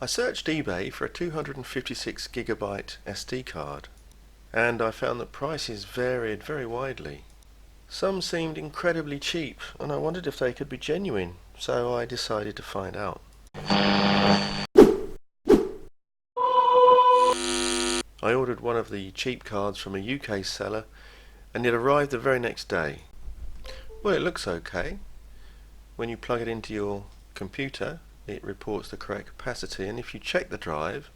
I searched eBay for a 256GB SD card, and I found that prices varied very widely. Some seemed incredibly cheap, and I wondered if they could be genuine, so I decided to find out. I ordered one of the cheap cards from a UK seller, and it arrived the very next day. Well, it looks okay. When you plug it into your computer, it reports the correct capacity, and if you check the drive,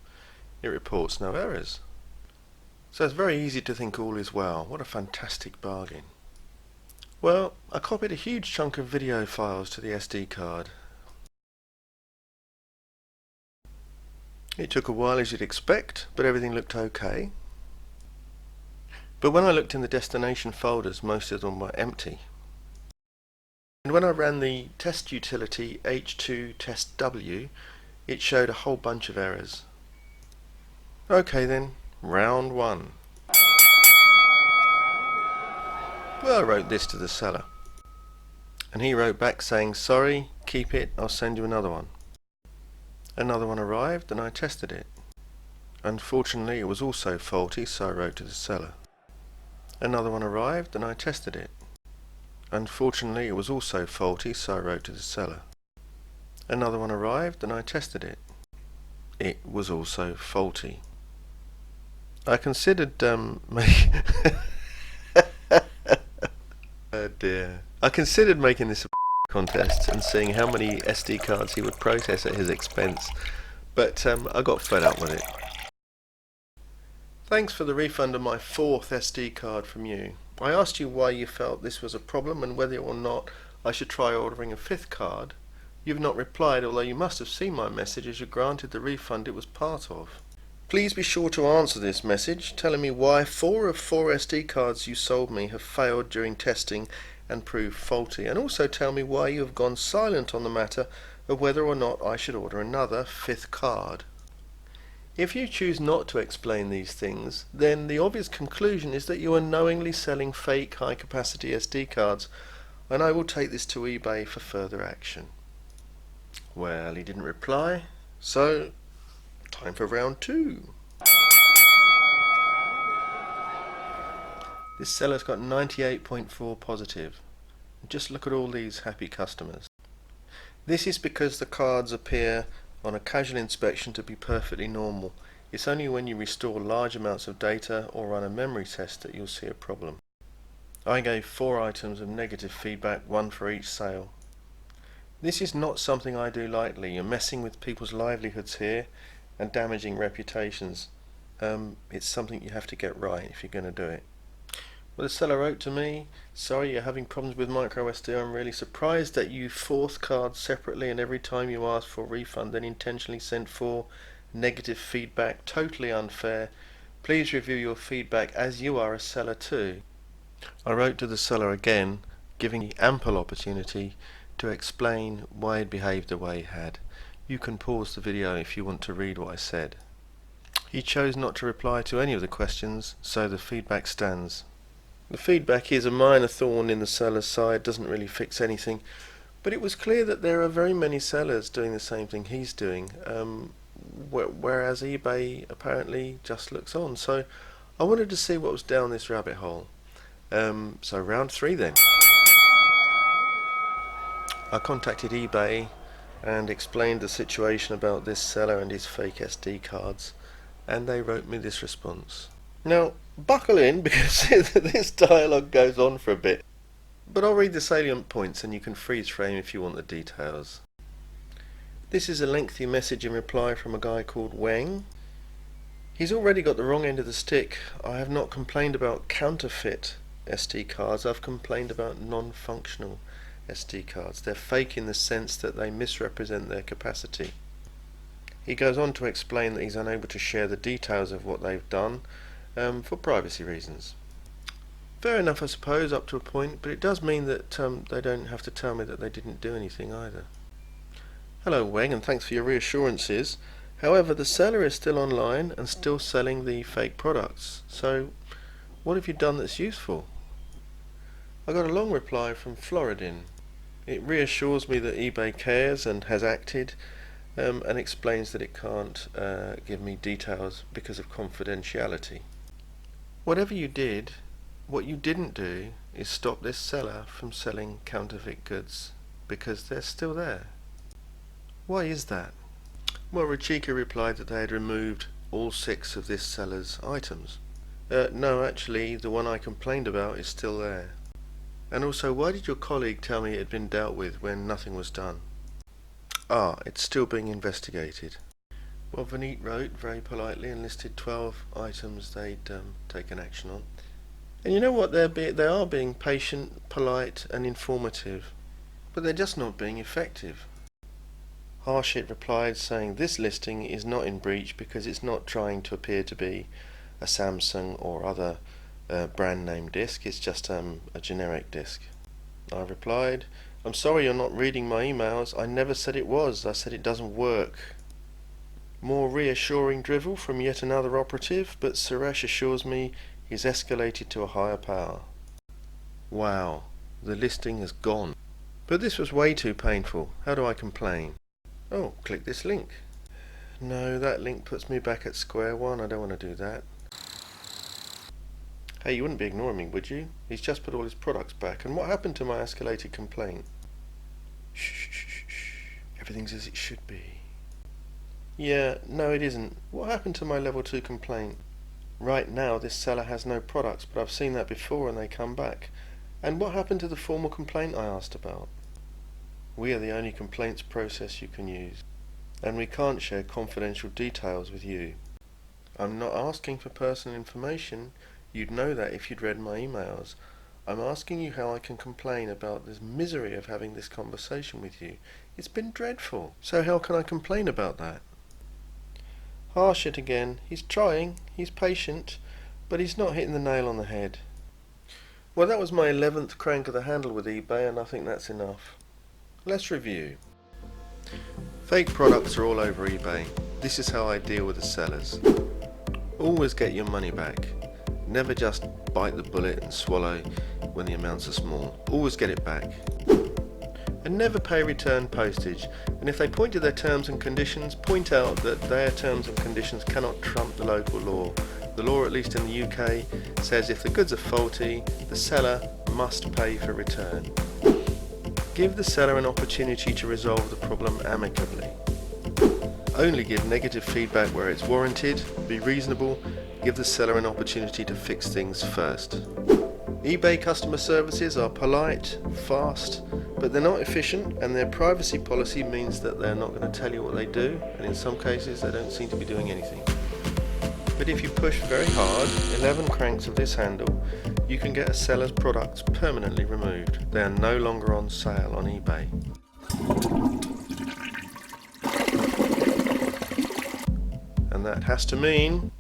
it reports no errors. So it's very easy to think all is well. What a fantastic bargain. Well, I copied a huge chunk of video files to the SD card. It took a while, as you'd expect, but everything looked okay. But when I looked in the destination folders, most of them were empty. And when I ran the test utility h2 test w, it showed a whole bunch of errors. Okay then, round one. Well, I wrote this to the seller, and he wrote back saying, "Sorry, keep it, I'll send you another one." Another one arrived and I tested it. Unfortunately, it was also faulty, so I wrote to the seller. Another one arrived and I tested it. Unfortunately, it was also faulty, so I wrote to the seller. Another one arrived and I tested it. It was also faulty. I considered oh dear. I considered making this a contest and seeing how many SD cards he would process at his expense, but I got fed up with it. Thanks for the refund of my 4th SD card from you. I asked you why you felt this was a problem and whether or not I should try ordering a 5th card. You've not replied, although you must have seen my message as you granted the refund it was part of. Please be sure to answer this message, telling me why 4 of 4 SD cards you sold me have failed during testing and proved faulty, and also tell me why you have gone silent on the matter of whether or not I should order another 5th card. If you choose not to explain these things, then the obvious conclusion is that you are knowingly selling fake high-capacity SD cards, and I will take this to eBay for further action. Well, he didn't reply, so time for round 2. This seller's got 98.4 positive. Just look at all these happy customers. This is because the cards appear on a casual inspection to be perfectly normal. It's only when you restore large amounts of data or run a memory test that you'll see a problem. I gave 4 items of negative feedback, 1 for each sale. This is not something I do lightly. You're messing with people's livelihoods here and damaging reputations. It's something you have to get right if you're going to do it. Well, the seller wrote to me, "Sorry you're having problems with microSD. I'm really surprised that you 4th cards separately, and every time you asked for a refund then intentionally sent 4 negative feedback. Totally unfair. Please review your feedback as you are a seller too." I wrote to the seller again, giving ample opportunity to explain why he'd behaved the way he had. You can pause the video if you want to read what I said. He chose not to reply to any of the questions, so the feedback stands. The feedback is a minor thorn in the seller's side, doesn't really fix anything, but it was clear that there are very many sellers doing the same thing he's doing, whereas eBay apparently just looks on. So I wanted to see what was down this rabbit hole. So round 3 then. I contacted eBay and explained the situation about this seller and his fake SD cards, and they wrote me this response. Now, buckle in because this dialogue goes on for a bit, but I'll read the salient points and you can freeze frame if you want the details. This is a lengthy message in reply from a guy called Wang. He's already got the wrong end of the stick. I have not complained about counterfeit SD cards, I've complained about non-functional SD cards. They're fake in the sense that they misrepresent their capacity. He goes on to explain that he's unable to share the details of what they've done for privacy reasons. Fair enough, I suppose, up to a point, but it does mean that they don't have to tell me that they didn't do anything either. Hello Wang, and thanks for your reassurances. However, the seller is still online and still selling the fake products, so what have you done that's useful? I got a long reply from Floridin. It reassures me that eBay cares and has acted, and explains that it can't give me details because of confidentiality. Whatever you did, what you didn't do is stop this seller from selling counterfeit goods, because they're still there. Why is that? Well, Ruchika replied that they had removed all 6 of this seller's items. No, actually, the one I complained about is still there. And also, why did your colleague tell me it had been dealt with when nothing was done? It's still being investigated. Well, Vineet wrote very politely and listed 12 items they'd taken action on. And you know what, they are being patient, polite and informative, but they're just not being effective. Harshit replied saying this listing is not in breach because it's not trying to appear to be a Samsung or other brand name disc, it's just a generic disc. I replied, I'm sorry you're not reading my emails, I never said it was, I said it doesn't work. More reassuring drivel from yet another operative, but Suresh assures me he's escalated to a higher power. Wow, the listing has gone. But this was way too painful, how do I complain? Oh, click this link. No, that link puts me back at square one, I don't want to do that. Hey, you wouldn't be ignoring me, would you? He's just put all his products back, and what happened to my escalated complaint? Shh, everything's as it should be. Yeah, no it isn't. What happened to my level 2 complaint? Right now this seller has no products, but I've seen that before and they come back. And what happened to the formal complaint I asked about? We are the only complaints process you can use, and we can't share confidential details with you. I'm not asking for personal information, you'd know that if you'd read my emails. I'm asking you how I can complain about this misery of having this conversation with you. It's been dreadful. So how can I complain about that? Harshit again. He's trying, he's patient, but he's not hitting the nail on the head. Well, that was my 11th crank of the handle with eBay, and I think that's enough. Let's review. Fake products are all over eBay. This is how I deal with the sellers. Always get your money back. Never just bite the bullet and swallow when the amounts are small. Always get it back. And never pay return postage. And if they point to their terms and conditions, point out that their terms and conditions cannot trump the local law. The law, at least in the UK, says if the goods are faulty, the seller must pay for return. Give the seller an opportunity to resolve the problem amicably. Only give negative feedback where it's warranted. Be reasonable. Give the seller an opportunity to fix things first. eBay customer services are polite, fast, but they're not efficient, and their privacy policy means that they're not going to tell you what they do, and in some cases they don't seem to be doing anything. But if you push very hard, 11 cranks of this handle, you can get a seller's products permanently removed. They are no longer on sale on eBay. And that has to mean